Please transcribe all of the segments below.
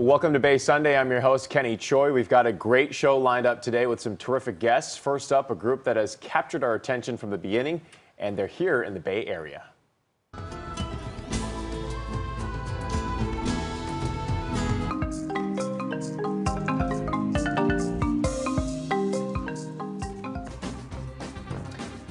Welcome to Bay Sunday. I'm your host, Kenny Choi. We've got a great show lined up today with some terrific guests. First up, a group that has captured our attention from the beginning, and they're here in the Bay Area.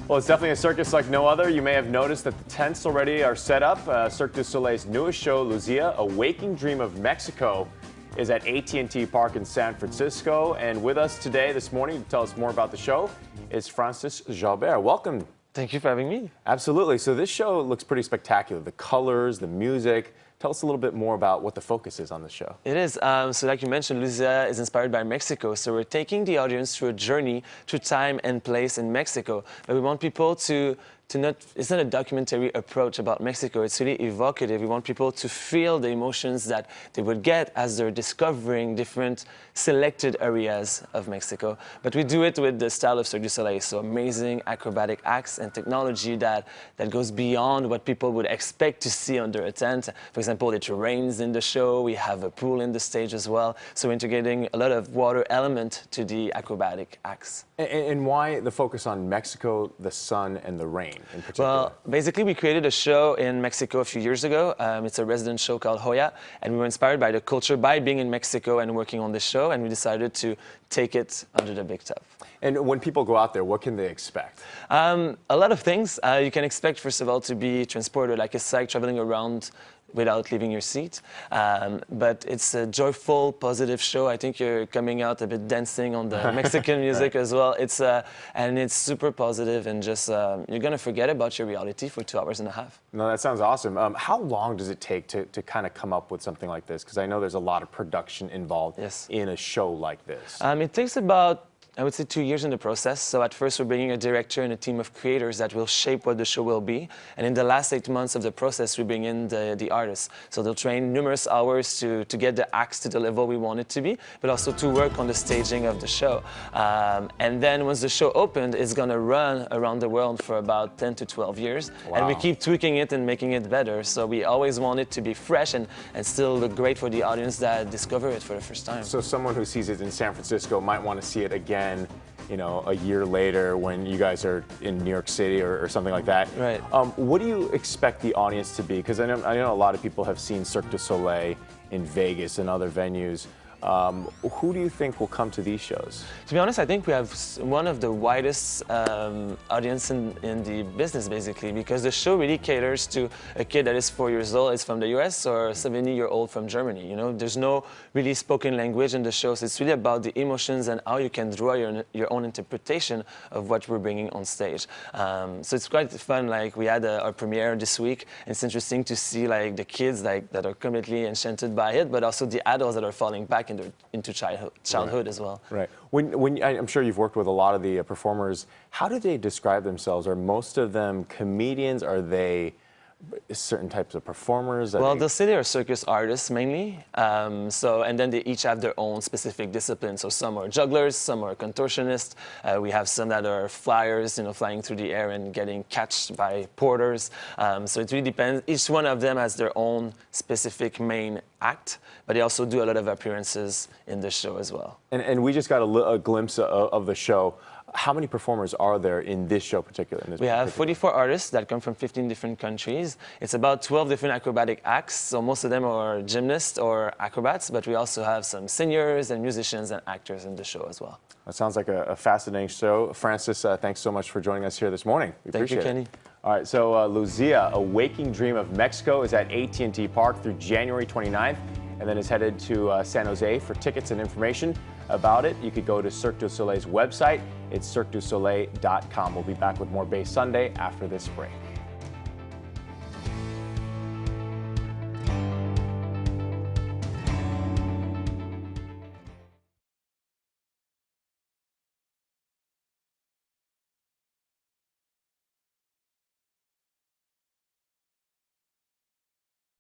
Well, it's definitely a circus like no other. You may have noticed that the tents already are set up. Cirque du Soleil's newest show, Luzia, A Waking Dream of Mexico, is at AT&T Park in San Francisco. And with us today, this morning, to tell us more about the show, is Francis Jalbert. Welcome. Thank you for having me. Absolutely. So this show looks pretty spectacular. The colors, the music. Tell us a little bit more about what the focus is on the show. It is. So like you mentioned, Luzia is inspired by Mexico. So we're taking the audience through a journey through time and place in Mexico. But we want people to not, it's not a documentary approach about Mexico. It's really evocative. We want people to feel the emotions that they would get as they're discovering different selected areas of Mexico. But we do it with the style of Cirque du Soleil. So amazing acrobatic acts and technology that goes beyond what people would expect to see under a tent. For example, it rains in the show. We have a pool in the stage as well. So we're integrating a lot of water element to the acrobatic acts. And why the focus on Mexico, the sun, and the rain in particular? Well, basically, we created a show in Mexico a few years ago. It's a resident show called Hoya, and we were inspired by the culture by being in Mexico and working on the show, and we decided to take it under the big tub. And when people go out there, what can they expect? A lot of things. You can expect, first of all, to be transported like a cycle traveling around without leaving your seat. But it's a joyful, positive show. I think you're coming out a bit dancing on the Mexican music as well. And it's super positive, and just you're going to forget about your reality for 2.5 hours. No, that sounds awesome. How long does it take to kind of come up with something like this? Because I know there's a lot of production involved in a show like this. It takes about, I would say, 2 years in the process. So at first, we're bringing a director and a team of creators that will shape what the show will be. And in the last 8 months of the process, we bring in the artists. So they'll train numerous hours to get the acts to the level we want it to be, but also to work on the staging of the show. And then once the show opened, it's going to run around the world for about 10 to 12 years. Wow. And we keep tweaking it and making it better. So we always want it to be fresh and still look great for the audience that discover it for the first time. So someone who sees it in San Francisco might want to see it again, you know, a year later when you guys are in New York City or something like that. Right. What do you expect the audience to be? Because I know a lot of people have seen Cirque du Soleil in Vegas and other venues. Who do you think will come to these shows? To be honest, I think we have one of the widest audience in the business, basically, because the show really caters to a kid that is 4 years old, is from the US, or a 70-year-old from Germany. You know, there's no really spoken language in the shows. It's really about the emotions and how you can draw your own interpretation of what we're bringing on stage. So it's quite fun. Like, we had our premiere this week. And it's interesting to see like the kids that are completely enchanted by it, but also the adults that are falling back into childhood as well. Right. When I'm sure you've worked with a lot of the performers, how do they describe themselves? Are most of them comedians? Are they certain types of performers? Well, they'll say they're circus artists mainly. And then they each have their own specific discipline. So some are jugglers, some are contortionists. We have some that are flyers, you know, flying through the air and getting catched by porters. So it really depends. Each one of them has their own specific main act, but they also do a lot of appearances in the show as well. And we just got a glimpse of the show. How many performers are there in this show particularly? We have 44 artists that come from 15 different countries. It's about 12 different acrobatic acts, so most of them are gymnasts or acrobats, but we also have some singers and musicians and actors in the show as well. That sounds like a fascinating show. Francis, thanks so much for joining us here this morning. We appreciate it. Thank you, Kenny. All right, so Luzia, A Waking Dream of Mexico, is at AT&T Park through January 29th, and then is headed to San Jose. For tickets and information about it, you could go to Cirque du Soleil's website. It's cirquedusoleil.com. We'll be back with more Bay Sunday after this break.